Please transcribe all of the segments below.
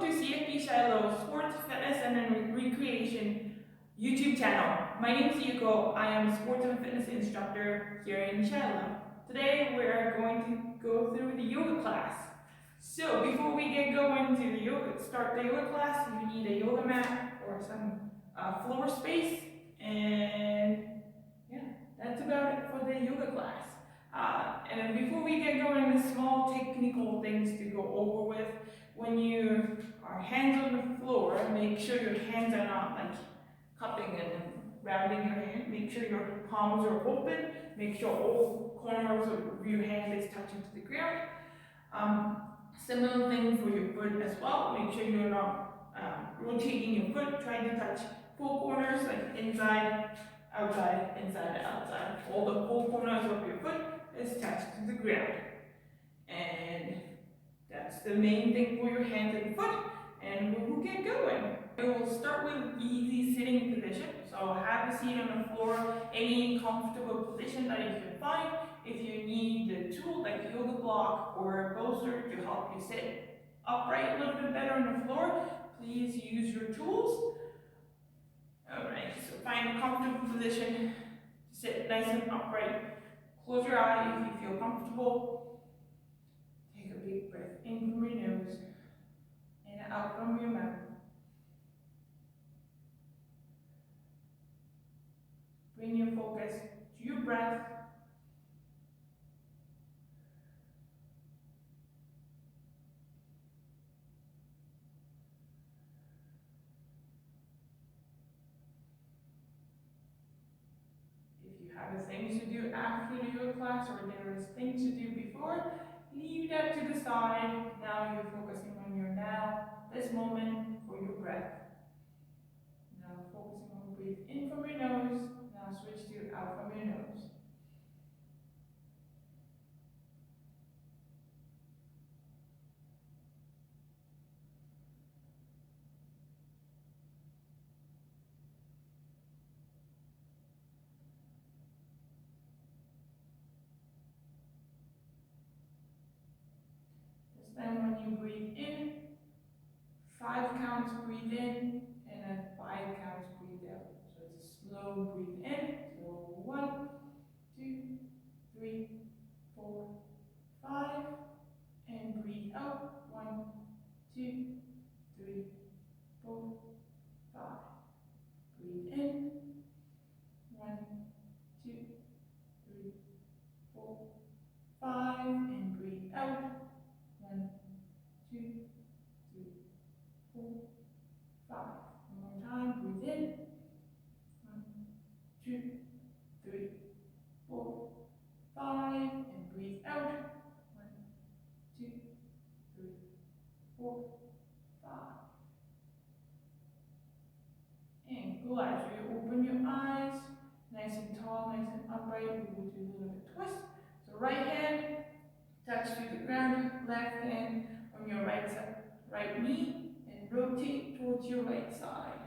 to CFP Shiloh Sports, Fitness and Recreation YouTube channel. My name is Yuko. I am a sports and fitness instructor here in Shiloh. Today we are going to go through the yoga class. So before we get going to start the yoga class, you need a yoga mat or some floor space, and yeah, that's about it for the yoga class. And then before we get going, the small technical things to go over with. When you are hands on the floor, make sure your hands are not like cupping and rounding your hand. Make sure your palms are open. Make sure all corners of your hand is touching to the ground. Similar thing for your foot as well. Make sure you're not rotating your foot, trying to touch four corners like inside, outside, inside, outside. All the four corners of your foot is touched to the ground. And that's the main thing for your hands and foot, and we will get going. We will start with easy sitting position. So have a seat on the floor, any comfortable position that you can find. If you need a tool like a yoga block or a bolster to help you sit upright a little bit better on the floor, please use your tools. Alright, so find a comfortable position, sit nice and upright. Close your eye if you feel comfortable. Take a big breath in from your nose and out from your mouth. Bring your focus to your breath. If you have things to do after the yoga class or there is things to do before, leave that to the side. Now you're focusing on your now, this moment for your breath. Now focusing on breathe in from your nose. Now switch to out from your nose. This time when you breathe in, 5 counts breathe in, and then 5 counts breathe out. So it's a slow breathe in. So 1, 2, 3, 4, 5, and breathe out. 1, 2, 3, 4, 5. Breathe in. 1, 2, 3, 4, 5, and breathe out. 1, 2, 3, 4, 5. One more time. Breathe in. 1, 2, 3, 4, 5, and breathe out. 1, 2, 3, 4, 5. And go as you open your eyes, nice and tall, nice and upright. We will do a little bit twist. So right hand touch to the ground, left hand on your right side, right knee, and rotate towards your right side.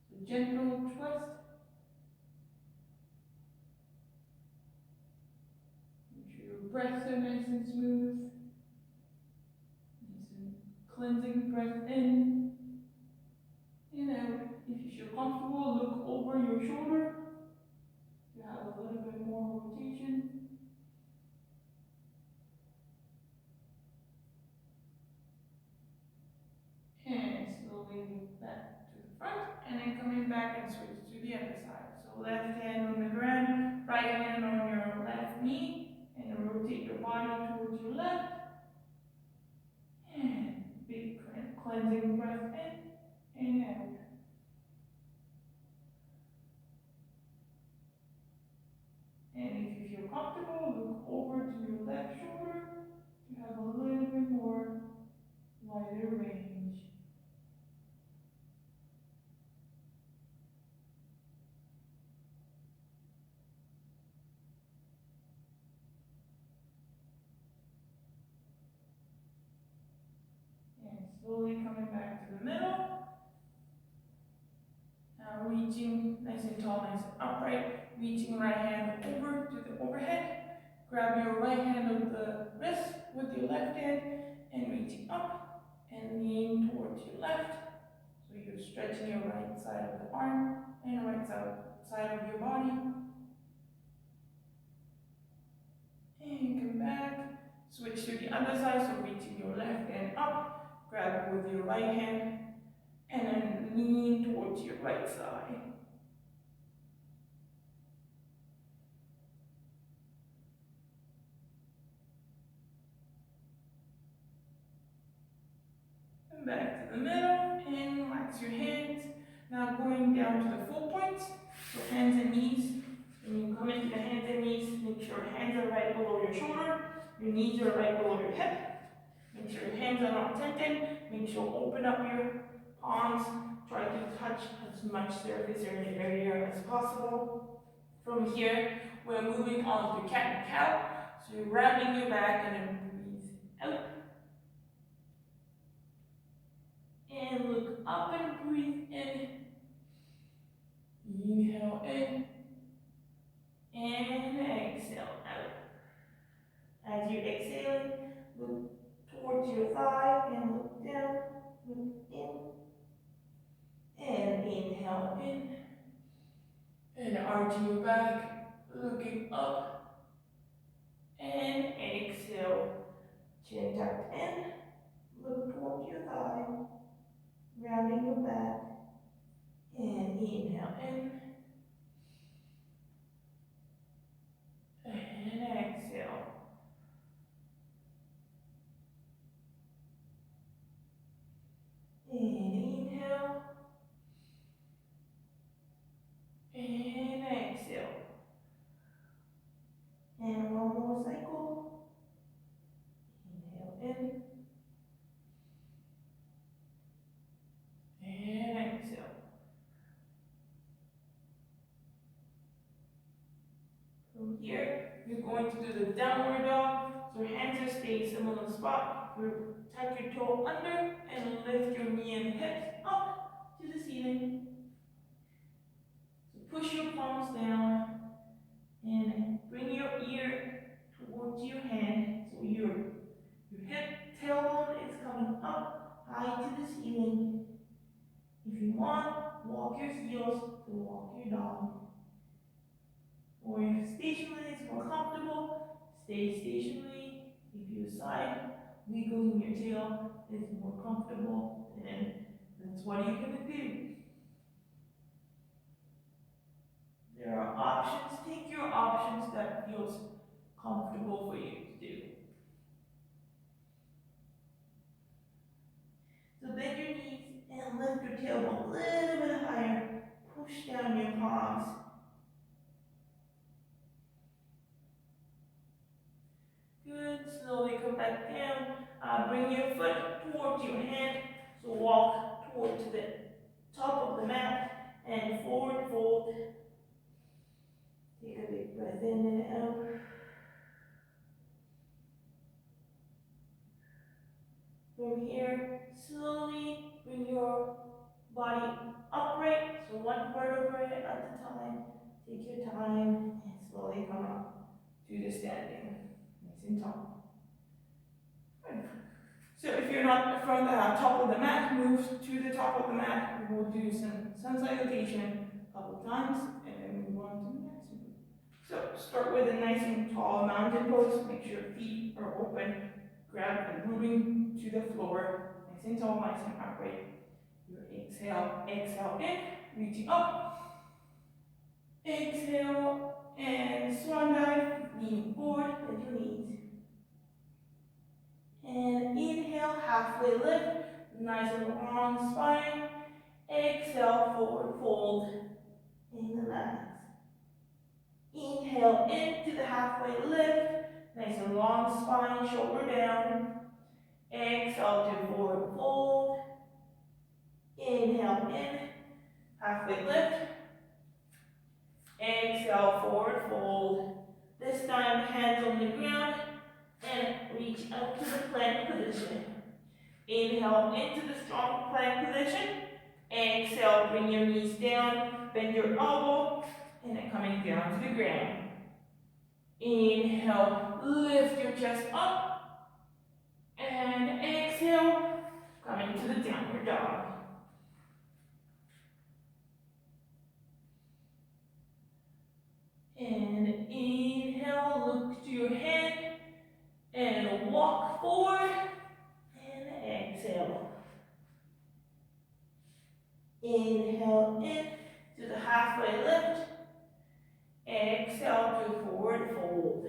So gentle twist. Make sure your breaths are nice and smooth. Nice and cleansing breath in and out. If you feel comfortable, look over your shoulder to have a little bit more rotation. And slowly move back to the front, and then coming back and switch to the other side. So left hand on the ground, right hand on your left knee, and rotate your body towards your left. And big cleansing breath in and out. And if you feel comfortable, look over to your left shoulder to have a little bit more wider range. Slowly coming back to the middle. Now reaching nice and tall, nice and upright. Reaching right hand over to the overhead. Grab your right hand on the wrist with your left hand and reaching up and lean towards your left. So you're stretching your right side of the arm and right side of your body. And come back. Switch to the other side, so reaching your left hand up, grab with your right hand, and then lean towards your right side. And back to the middle, and relax your hands. Now going down to the full points, so hands and knees. When you come into the hands and knees, make sure your hands are right below your shoulder, your knees are right below your hip. Make sure your hands are not tented. Make sure you open up your palms. Try to touch as much surface area as possible. From here, we're moving on to cat and cow. So you're rounding your back and then breathe out. And look up and breathe in. Inhale in. And exhale out. As you exhale, look towards your thigh and look down, look in, and inhale in, and arching your back, looking up, and exhale, chin tucked in, look towards your thigh, rounding your back, and inhale in, and exhale. And inhale, and exhale. And one more cycle. Inhale in, and exhale. From here, you're going to do the downward dog. So your hands are staying similar spot. You tuck your toe under and lift your knee and hips up to the ceiling. So push your palms down and bring your ear towards your hand. So your hip tailbone is coming up high to the ceiling. If you want, walk your heels to walk your dog. Or if stationary is more comfortable, stay stationary. If you side, wiggling your tail is more comfortable, then that's what you're going to do. There are options. Take your options that feels comfortable for you to do. So bend your knees and lift your tailbone a little bit higher. Push down your palms. Good. Slowly come back down. Bring your foot towards your hand. So walk towards the top of the mat and forward fold. Take a big breath in and out. From here, slowly bring your body upright. So one vertebrae at a time. Take your time and slowly come up to the standing. Nice and tall. Good. So if you're not from the top of the mat, move to the top of the mat. We will do some sun salutation a couple times and then move on to the next move. So start with a nice and tall mountain pose. Make sure feet are open. Grab and moving to the floor. Nice and tall, nice and upright. Your exhale in, reaching up. Exhale and swan dive, lean forward, bend your knees. And inhale, halfway lift, nice and long spine. Exhale, forward fold, and relax. Inhale into the halfway lift, nice and long spine, shoulder down. Exhale to forward fold. Inhale in, halfway lift. Exhale, forward fold. This time, hands on the ground and reach out to the plank position. Inhale into the strong plank position. Exhale, bring your knees down, bend your elbow, and then coming down to the ground. Inhale, lift your chest up. And exhale, walk forward and exhale. Inhale in to the halfway lift. Exhale to forward fold.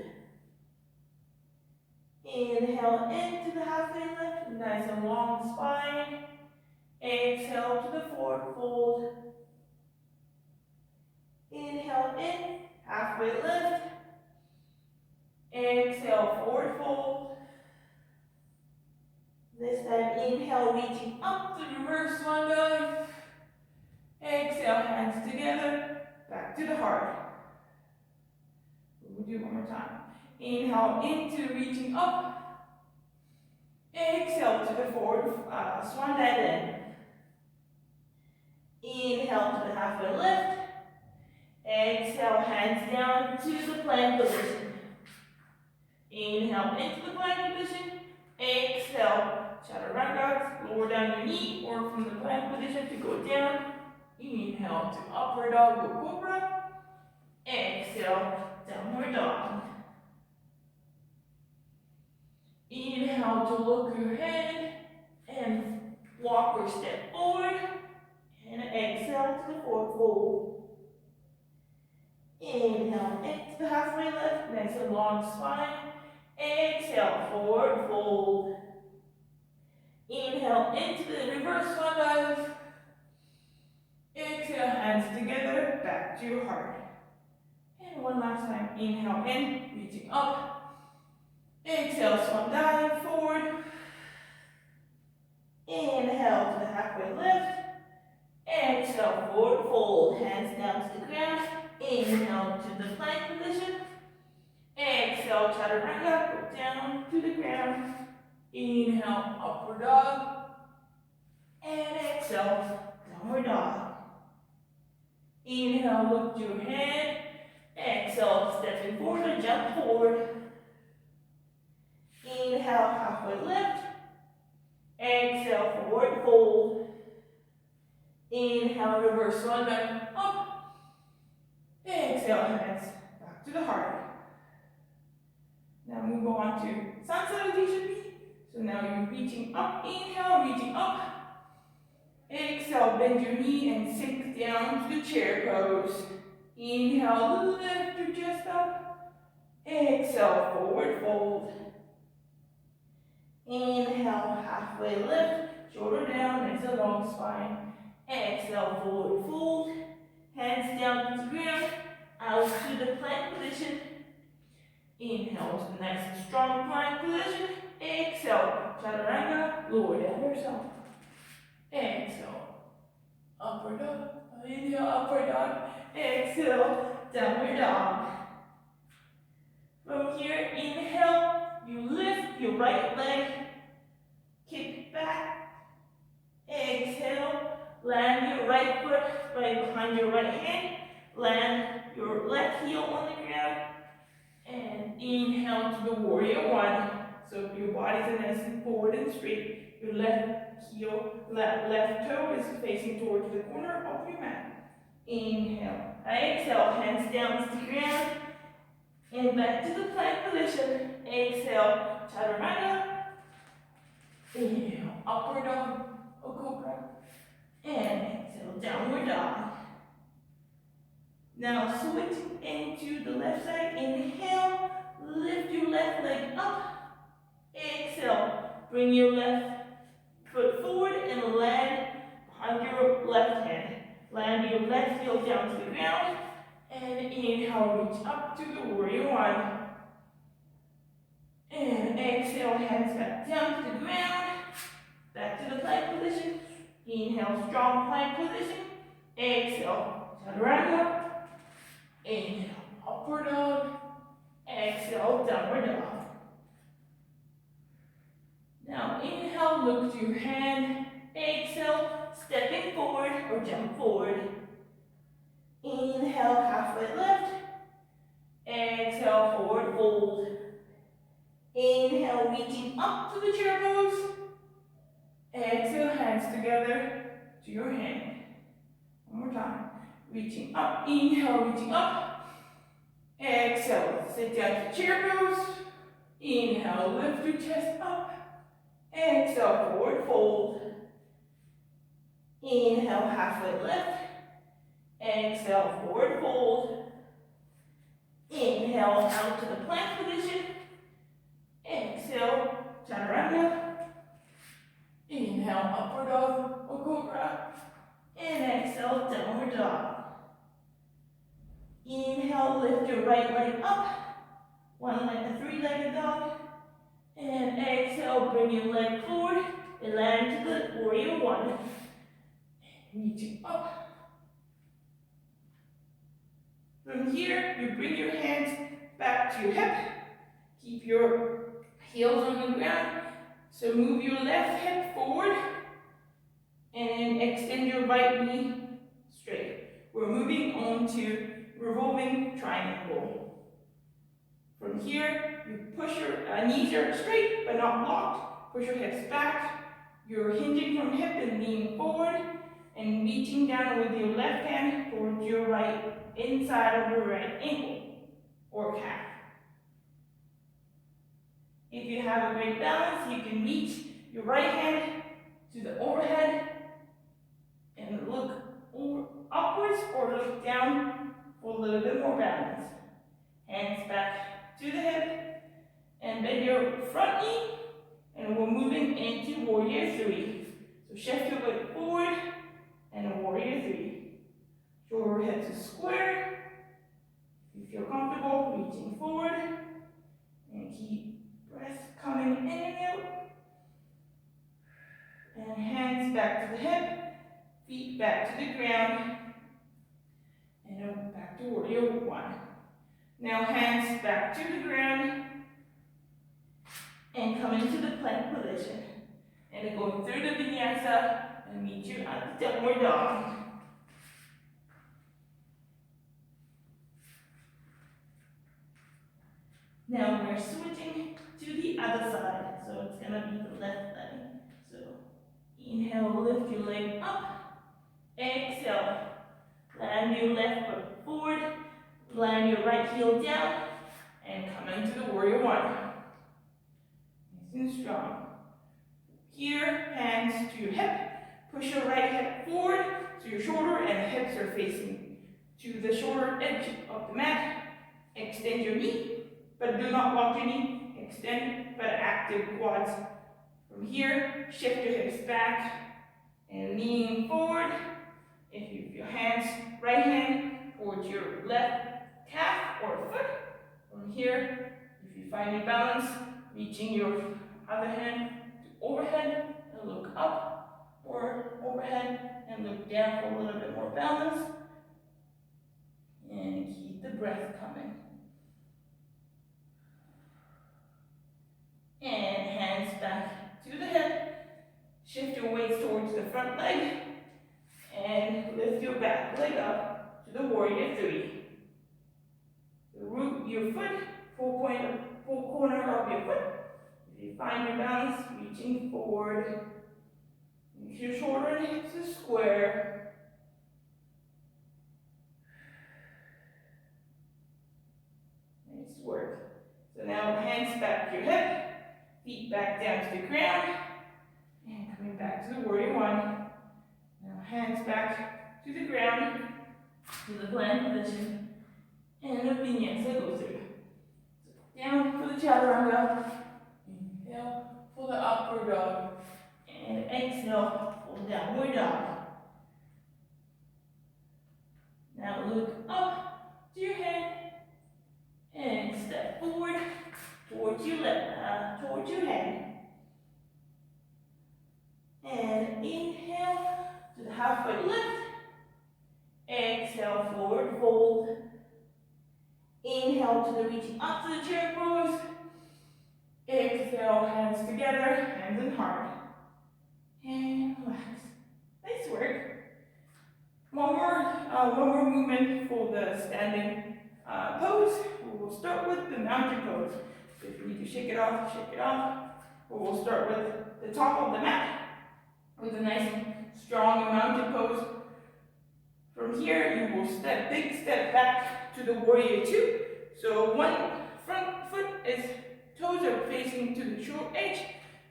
Inhale into the halfway lift, nice and long spine. Exhale to the forward fold. Inhale in, halfway lift. Exhale, forward fold. This time, inhale, reaching up to reverse swan dive. Exhale, hands together, back to the heart. We'll do it one more time. Inhale into reaching up. Exhale to the forward swan dive in. Inhale to the halfway lift. Exhale, hands down to the plank position. Inhale into the plank position. Exhale, chaturanga, lower down your knee or from the plank position to go down. Inhale to upward dog or cobra. Exhale, downward dog. Inhale to look your head and walk or step forward. And exhale to the forward fold. Inhale into the halfway lift, nice and long spine. Exhale, forward fold. Inhale into the reverse swan dive. Exhale, hands together, back to your heart. And one last time, inhale in, reaching up. Exhale, swan dive, forward. Inhale to the halfway lift. Exhale, forward fold, hands down to the ground. Inhale to the plank position. Exhale, chaturanga, go down to the ground. Inhale, upward dog. And exhale, downward dog. Inhale, lift your head. Exhale, stepping forward or jump forward. Inhale, halfway lift. Exhale, forward fold. Inhale, reverse swan dive up. Exhale, hands back to the heart. Now move on to sun salutation. So now you're reaching up. Inhale, reaching up. Exhale, bend your knee and sink down to the chair pose. Inhale, lift your chest up. Exhale, forward fold. Inhale, halfway lift, shoulder down, nice and long spine. Exhale, forward fold. Hands down to the ground, out to the plank position. Inhale to the nice and strong plank position. Exhale, chaturanga, lower down yourself. Exhale, upward dog. Inhale, upward dog. Exhale, downward dog. From here, inhale, you lift your right leg, kick back. Exhale, land your right foot right behind your right hand. Land your left heel on the ground. And inhale to the warrior one. So if your body's nice and forward and straight, your left heel, left toe is facing towards the corner of your mat. Inhale. Exhale, hands down to the ground. And back to the plank position. Exhale, chaturanga. Inhale, upward dog or cobra. And exhale, downward dog. Now switch into the left side. Inhale, lift your left leg up. Exhale, bring your left foot forward and land behind your left hand. Land your left heel down to the ground. And inhale, reach up to the warrior one. And exhale, hands back down to the ground. Back to the plank position. Inhale, strong plank position. Exhale, chaturanga. Inhale, upward dog. Exhale, downward dog. Now inhale, look to your hand. Exhale, stepping forward or jump forward. Inhale, halfway lift. Exhale, forward fold. Inhale, reaching up to the chair pose. Exhale, hands together to your hand. One more time. Reaching up, inhale, reaching up. Exhale, sit down to chair pose. Inhale, lift your chest up. Exhale, forward fold. Inhale, halfway lift. Exhale, forward fold. Inhale, out to the plank position. Exhale, chaturanga. Inhale, upward dog or cobra. And exhale, downward dog. Inhale, lift your right leg up. One leg, a three-legged dog. And exhale, bring your leg forward and land to the warrior one. Reaching up. From here, you bring your hands back to your hip. Keep your heels on the ground. So move your left hip forward and extend your right knee straight. We're moving on to revolving triangle. From here, you push your knees are straight but not locked. Push your hips back. You're hinging from hip and leaning forward and reaching down with your left hand towards your right inside of your right ankle or calf. If you have a great balance, you can reach your right hand to the overhead and look upwards or look down for a little bit more balance. Hands back to the hip and bend your front knee, and we're moving into warrior three. So shift your weight forward and a warrior three. Shoulder hips is square. If you feel comfortable, reaching forward and keep breath coming in and out. And hands back to the hip, feet back to the ground, and back to warrior one. Now hands back to the ground and come into the plank position. And going through the vinyasa and meet you at the downward dog. Now we're switching to the other side. So it's gonna be the left leg. So inhale, lift your leg up. Exhale, land your left foot forward. Land your right heel down and come into the warrior one. Nice and strong. Here, hands to your hip. Push your right hip forward so your shoulder and hips are facing to the shoulder edge of the mat. Extend your knee, but do not lock your knee. Extend, but active quads. From here, shift your hips back and lean forward. If you your hands, right hand towards your left calf or foot. From here, if you find your balance, reaching your other hand to overhead and look up, or overhead and look down for a little bit more balance. And keep the breath coming. And hands back to the hip. Shift your weights towards the front leg and lift your back leg up to the warrior three. Root your foot, full corner of your foot. If you find your balance, reaching forward. Make your shoulder and hips are square. Nice work. So now hands back to your hip, feet back down to the ground, and coming back to the warrior one. Now hands back to the ground, to the plank position. And the vinyasa go through. So down for the chaturanga. Inhale for the upward dog. And exhale for the downward dog. Now look up to your head and step forward towards your towards your head. And inhale to the halfway lift. Exhale, forward fold. Inhale to the reaching up to the chair pose. Exhale, hands together, hands in heart. And relax. Nice work. One more movement for the standing pose. We'll start with the mountain pose. So if you need to shake it off, shake it off. But we'll start with the top of the mat with a nice strong mountain pose. From here, you will big step back to the warrior two. So one front foot is toes are facing to the short edge.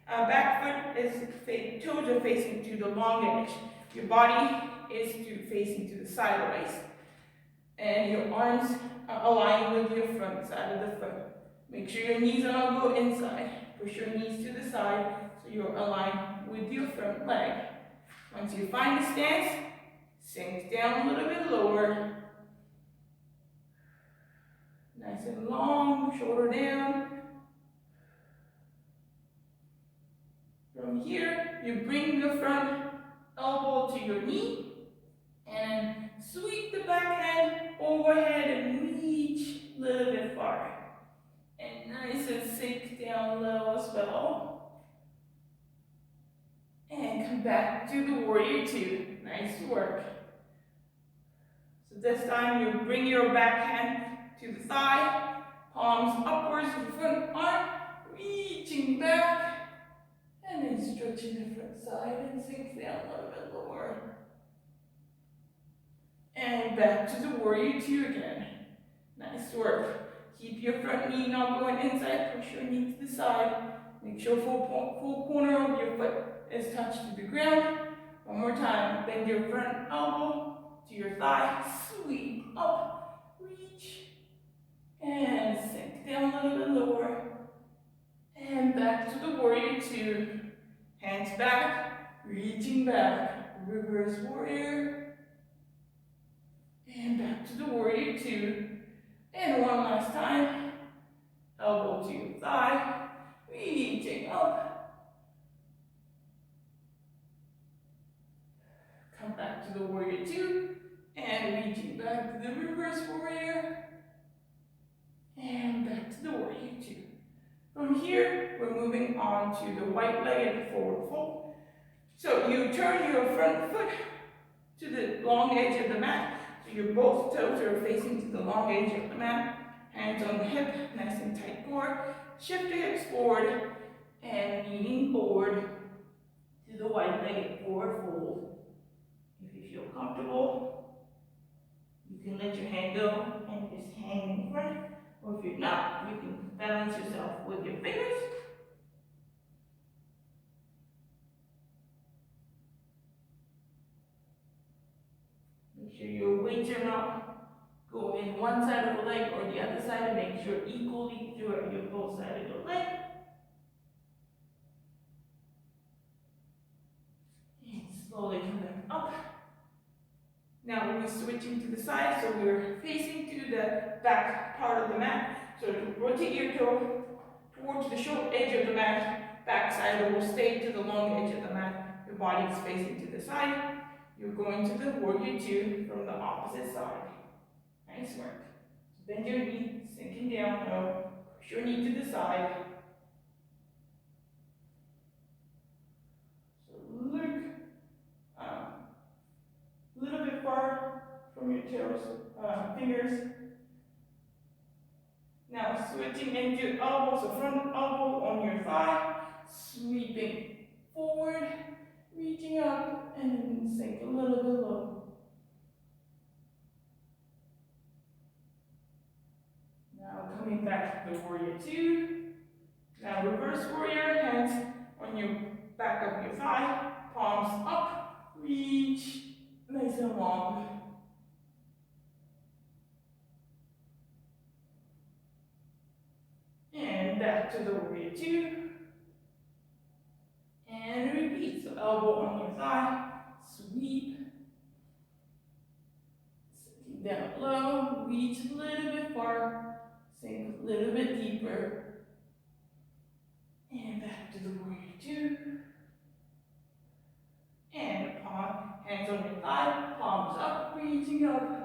Back foot is, toes are facing to the long edge. Your body is facing to the sideways. And your arms are aligned with your front side of the foot. Make sure your knees are not go inside. Push your knees to the side so you're aligned with your front leg. Once you find the stance, sink down a little bit lower. Nice and long, shoulder down. From here, you bring your front elbow to your knee and sweep the back hand overhead and reach a little bit far. And nice and sink down low as well. And come back to the warrior two. Nice work. So this time you bring your back hand to the thigh, palms upwards to the front arm, reaching back, and then stretching the front side and sink down a little bit lower. And back to the warrior two again. Nice work. Keep your front knee not going inside, push your knee to the side. Make sure full corner of your foot is touched to the ground. One more time, bend your front elbow to your thigh, sweep up, reach, and sink down a little bit lower. And back to the warrior two. Hands back, reaching back, reverse warrior. And back to the warrior two. And one last time, elbow to your thigh, reaching up. Come back to the warrior two, and reaching back to the reverse warrior. And back to the warrior two. From here, we're moving on to the white-legged forward fold. So you turn your front foot to the long edge of the mat. So your both toes are facing to the long edge of the mat. Hands on the hip, nice and tight core. Shift your hips forward and leaning forward to the white-legged forward fold. If you feel comfortable, you can let your hand go and just hang in front. Or if you're not, you can balance yourself with your fingers. Make sure your weights are not going one side of the leg or the other side, and make sure equally throughout your both sides of your leg. And slowly come back up. Now we're switching to the side, so we're facing to the back part of the mat. So to rotate your toe towards the short edge of the mat, back side will stay to the long edge of the mat. Your body is facing to the side. You're going to the warrior two from the opposite side. Nice work. So bend your knee, sinking down low. Push your knee to the side. So look a little bit far from your toes, fingers. Now switching into elbow, so front elbow on your thigh, sweeping forward, reaching up, and sink a little bit low. Now coming back to the warrior two. Now reverse warrior, hands on your back of your thigh, palms up, reach, nice and long. And back to the warrior two. And repeat. So elbow on your thigh, sweep. Sinking down low, reach a little bit far, sink a little bit deeper. And back to the warrior two. And hands on your thigh, palms up, reaching up.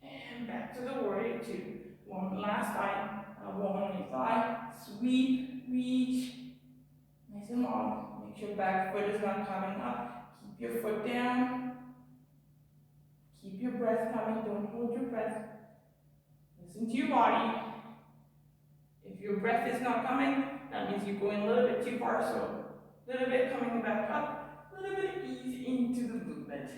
And back to the warrior two. One last time, elbow on your thigh, sweep, reach, nice and long. Make sure back foot is not coming up. Keep your foot down. Keep your breath coming, don't hold your breath. Listen to your body. If your breath is not coming, that means you're going a little bit too far, so a little bit coming back up, a little bit ease into the movement.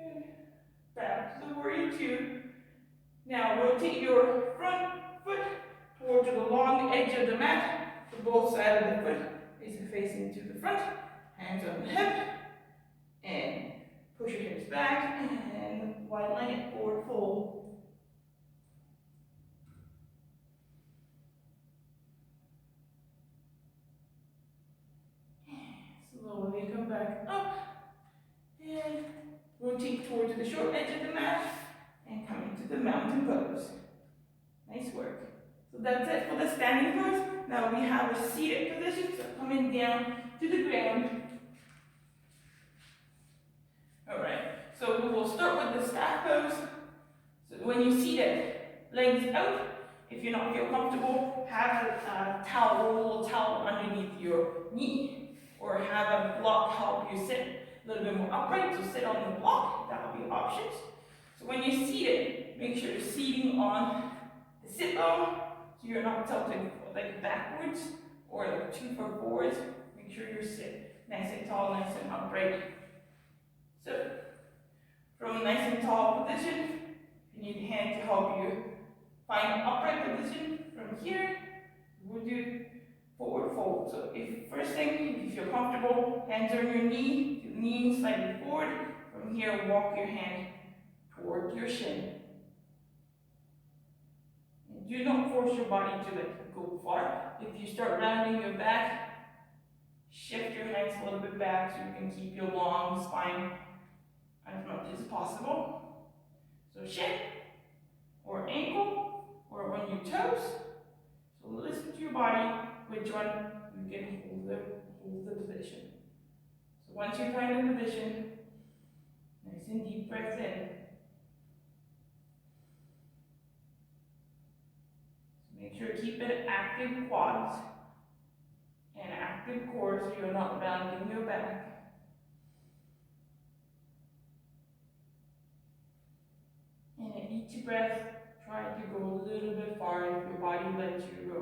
And back to the warrior two. Now rotate your front foot towards the long edge of the mat. So both sides of the foot is facing to the front. Hands on the hip. And push your hips back and wide line it forward fold. Slowly come back up and rotate towards the short edge of the mat and come into the mountain pose. Nice work. So that's it for the standing pose. Now we have a seated position, so coming down to the ground. Alright, so we will start with the staff pose. So when you seat it, legs out. If you're not feel comfortable, have a towel, a little towel underneath your knee, or have a block help you sit a little bit more upright, so sit on the block. That will be options. So when you seat it, make sure you're seating on the sit bone, so you're not tilting like backwards or like too far forwards. Make sure you're sit nice and tall, nice and upright. So from a nice and tall position, you need a hand to help you find an upright position. From here, we'll do forward fold. So if first thing, if you feel comfortable, hands on your knee, lean slightly forward. From here, walk your hand toward your shin. And do not force your body to go far. If you start rounding your back, shift your hands a little bit back so you can keep your long spine as much as possible. So shin or ankle or on your toes. So listen to your body, which one you can hold the position. So once you find the position, nice and deep breath in. So make sure to keep it active quads and active core so you're not rounding your back. And at each breath, try to go a little bit far if your body lets you go.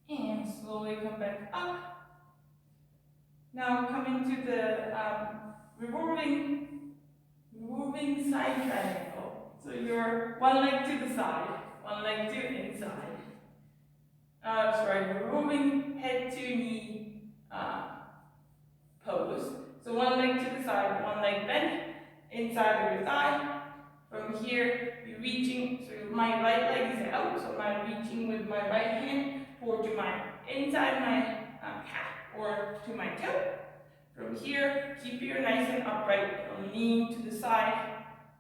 And slowly come back up. Now come into the revolving side triangle. So you're one leg to the side, one leg to inside. Revolving head to knee pose. So one leg to the side, one leg bent, inside of your thigh. From here, you're reaching, so my right leg is out, so I'm reaching with my right hand toward to my inside my calf or to my toe. From here, keep your nice and upright, lean to the side.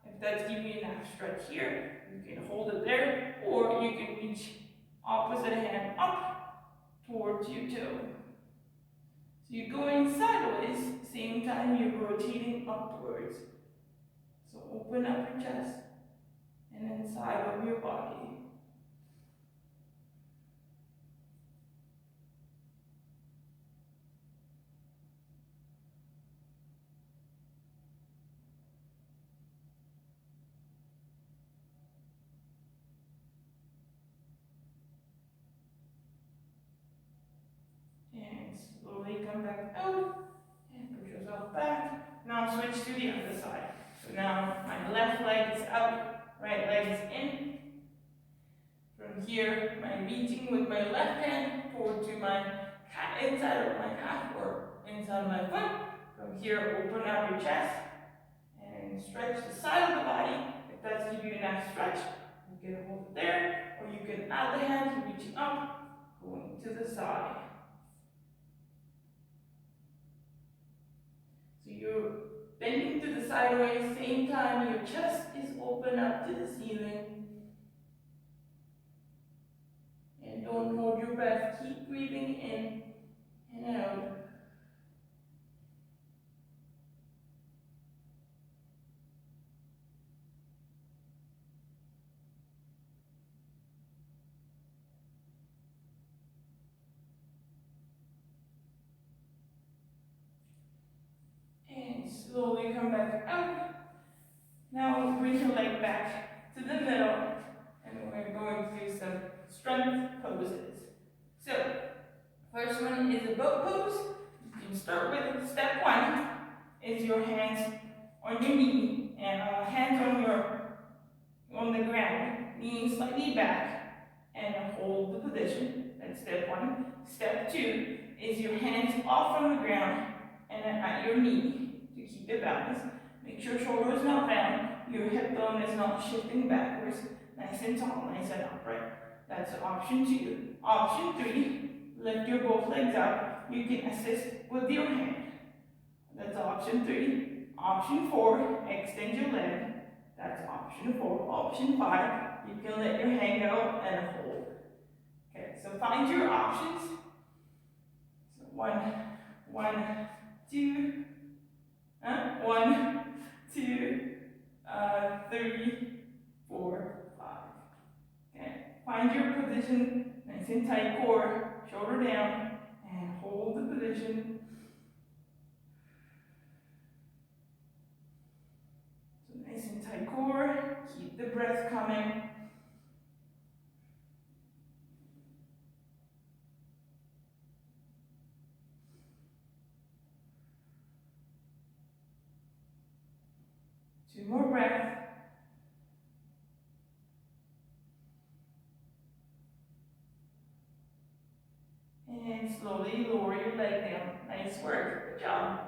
If that's giving you enough stretch here, you can hold it there, or you can reach opposite hand up towards your toe. So you're going sideways, same time you're rotating upwards. So open up your chest and inside of your body. And slowly come back out and push yourself back. Now switch to the other side. So now my left leg is out, right leg is in. From here, I'm reaching with my left hand toward to my inside of my calf or inside of my foot. From here, open up your chest and stretch the side of the body. If that's giving you enough stretch, you can hold it there, or you can add the hand to reaching up, going to the side. So you're bending to the sideways, same time your chest is open up to the ceiling. And don't hold your breath, keep breathing in and out. And slowly come back out. Now bring your leg back to the middle, and we're going through some strength poses. So, first one is a boat pose. You can start with step one is your hands on your knee and hands on the ground, leaning slightly back and hold the position. That's step one. Step two is your hands off from the ground and at your knee to keep the balance. Make sure shoulder is not down, your hip bone is not shifting backwards. Nice and tall, nice and upright. That's option two. Option three, lift your both legs up. You can assist with your hand. That's option three. Option four, extend your leg. That's option four. Option five, you can let your hand go and hold. Okay, so find your options. So one, two, 3, 4, 5. Okay, find your position, nice and tight core, shoulder down, and hold the position. So nice and tight core, keep the breath coming. Two more breaths. And slowly lower your leg down. Nice work. Good job.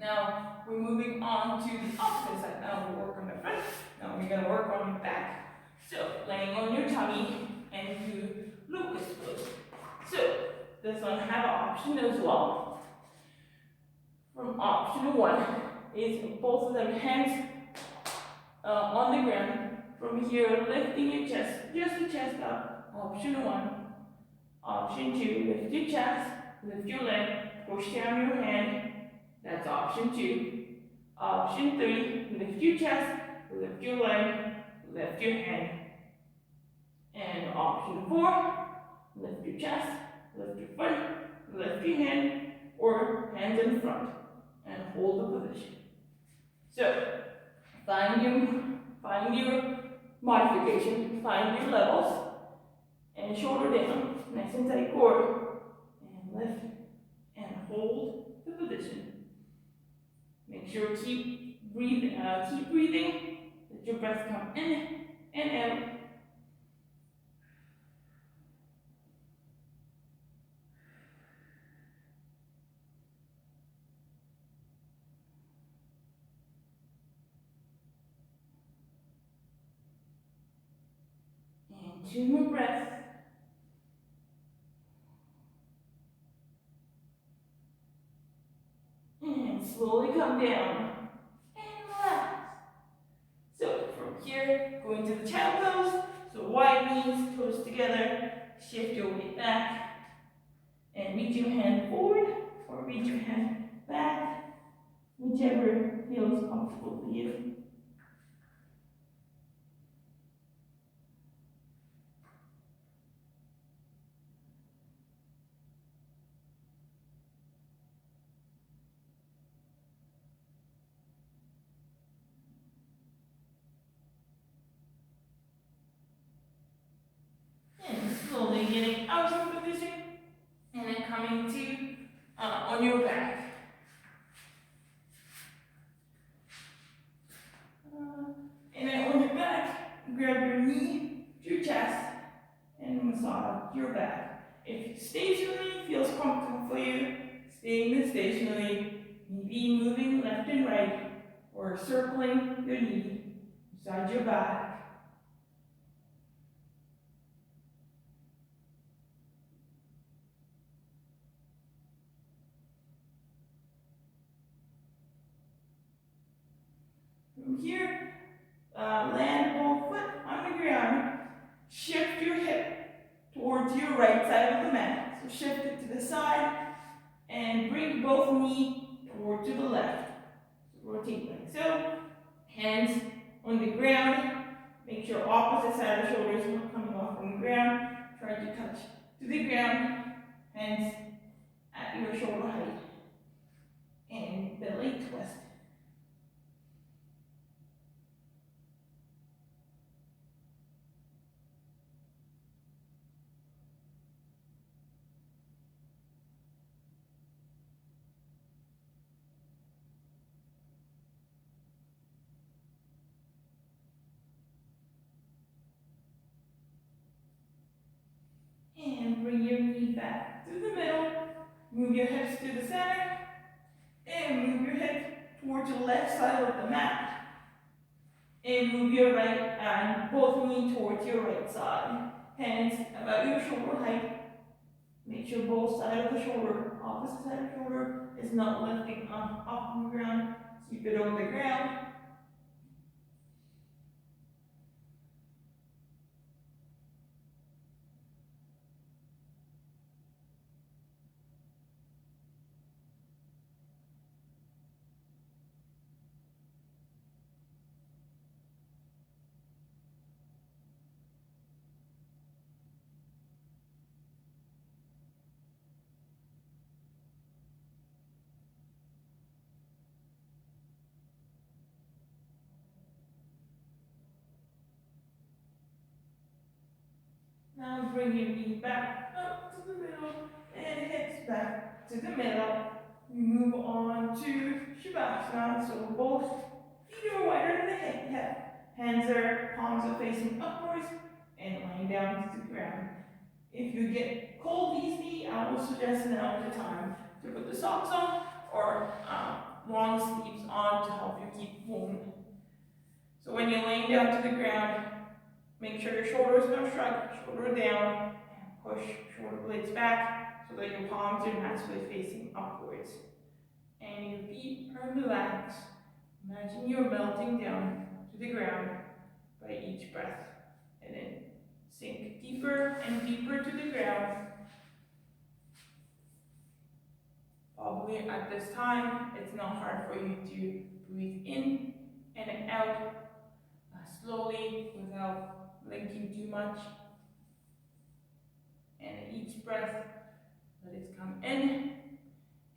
Now we're moving on to the opposite side. Now we'll work on the front. Now we're going to work on your back. So laying on your tummy and do locust pose. So this one have an option as well. From option one is both of them hands on the ground. From here, lifting your chest, just the chest up. Option one. Option two, lift your chest, lift your leg, push down your hand. That's option two. Option three, lift your chest, lift your leg, lift your hand. And option four, lift your chest, lift your foot, lift your hand, or hands in front, and hold the position. So, find your modification, find your levels, and shoulder down, nice and tight core, and lift, and hold the position. Make sure keep breathing, let your breath come in and out. And 2 more breaths. And slowly come down and relax. So from here, going to the child pose. So wide knees, toes together. Shift your weight back and reach your hand forward or reach your hand back, whichever feels comfortable for you. And slowly getting out of position and then coming to on your back. And then on your back, grab your knee, your chest, and massage your back. If stationary feels comfortable for you, staying stationary, maybe moving left and right, or circling your knee, massage your back. From here, land both foot on the ground. Shift your hip towards your right side of the mat. So shift it to the side and bring both knees toward to the left. So rotate like so. Hands on the ground. Make sure opposite side of the shoulders are coming off from the ground. Try to touch to the ground. Hands at your shoulder height. And belly twist. bring your knee back to the middle. Move your hips to the center. And move your hip towards the left side of the mat. And move your right and both knees towards your right side. Hands about your shoulder height. Make sure both sides of the shoulder, opposite side of the shoulder, is not lifting up off the ground. Keep it on the ground. Now bring your knees back up to the middle and hips back to the middle. We move on to Shavasana. So both feet are wider than the hip. Hands are, palms are facing upwards and lying down to the ground. If you get cold easily, I will suggest now is the time to put the socks on or long sleeves on to help you keep warm. So when you're laying down to the ground, make sure your shoulders don't shrug, shoulder down, and push shoulder blades back so that your palms are naturally facing upwards. And your feet are relaxed. Imagine you're melting down to the ground by each breath. And then sink deeper and deeper to the ground. Probably at this time, it's not hard for you to breathe in and out slowly without blinking too much. And each breath, let it come in.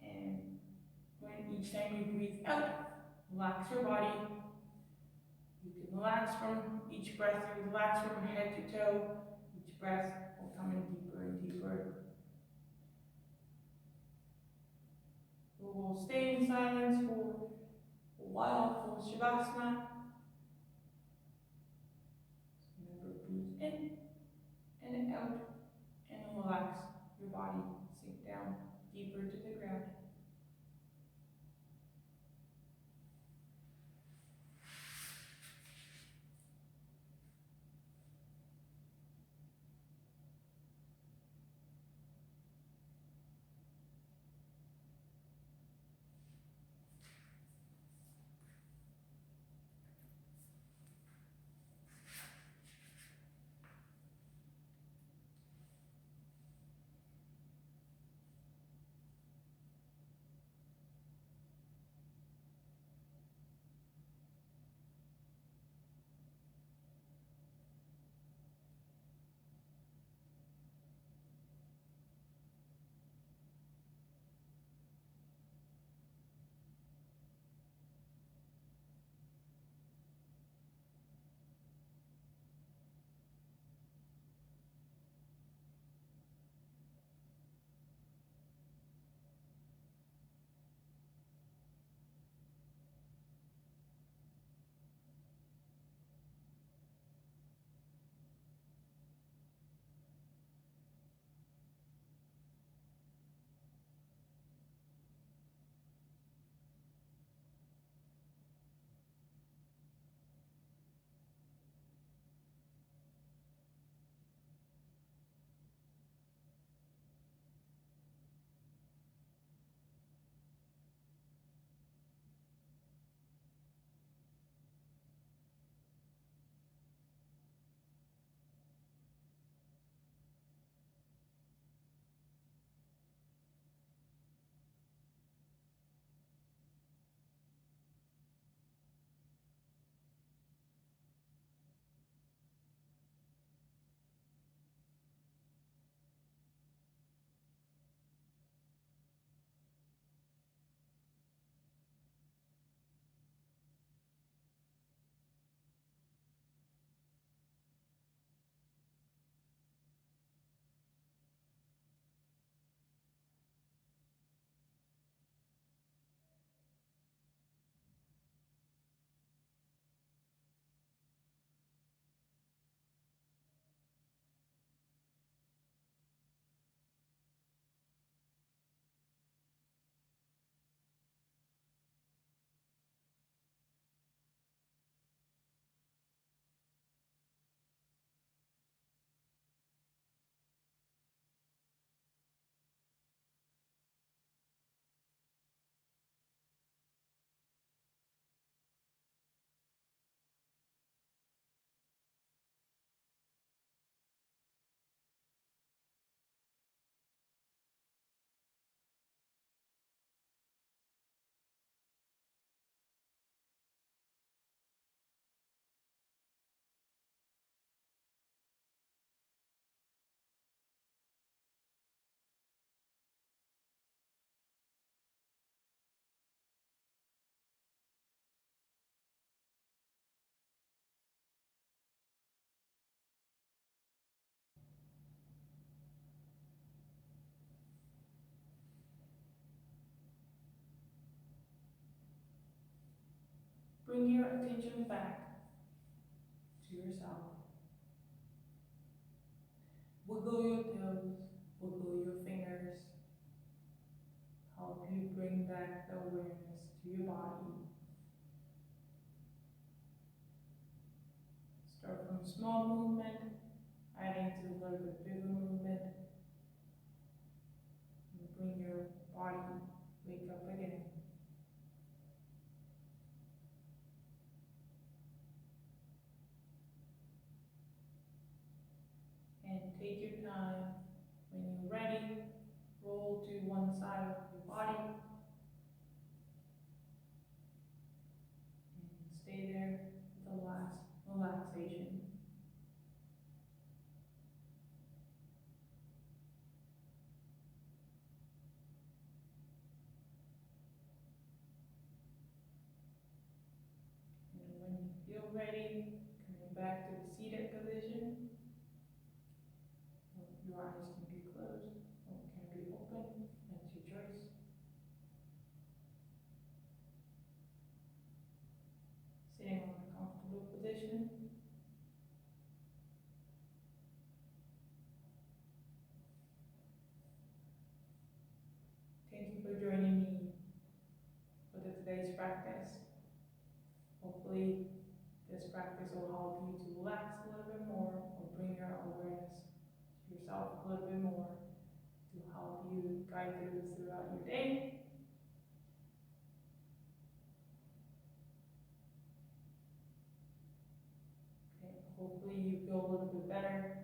And when each time you breathe out, relax your body. You can relax from each breath, you relax from head to toe. Each breath will come in deeper and deeper. We will stay in silence for a while for Shavasana. Remember, breathe in and out and relax your body. Sink down deeper to the ground. bring your attention back to yourself. Wiggle your toes, wiggle your fingers. Help you bring back the awareness to your body. Start from small movement, adding to a little bit bigger movement. And bring your body, wake up again. And take your time. When you're ready, roll to one side of your body. And stay there for the last relaxation. And when you feel ready, coming back to the seated position. Your eyes can be closed or can be open. That's your choice. Sitting on a comfortable position. Thank you for joining me for today's practice. Hopefully, this practice will help you to relax a little bit more or bring your awareness to yourself a little bit more to help you guide throughout your day. Okay, hopefully you feel a little bit better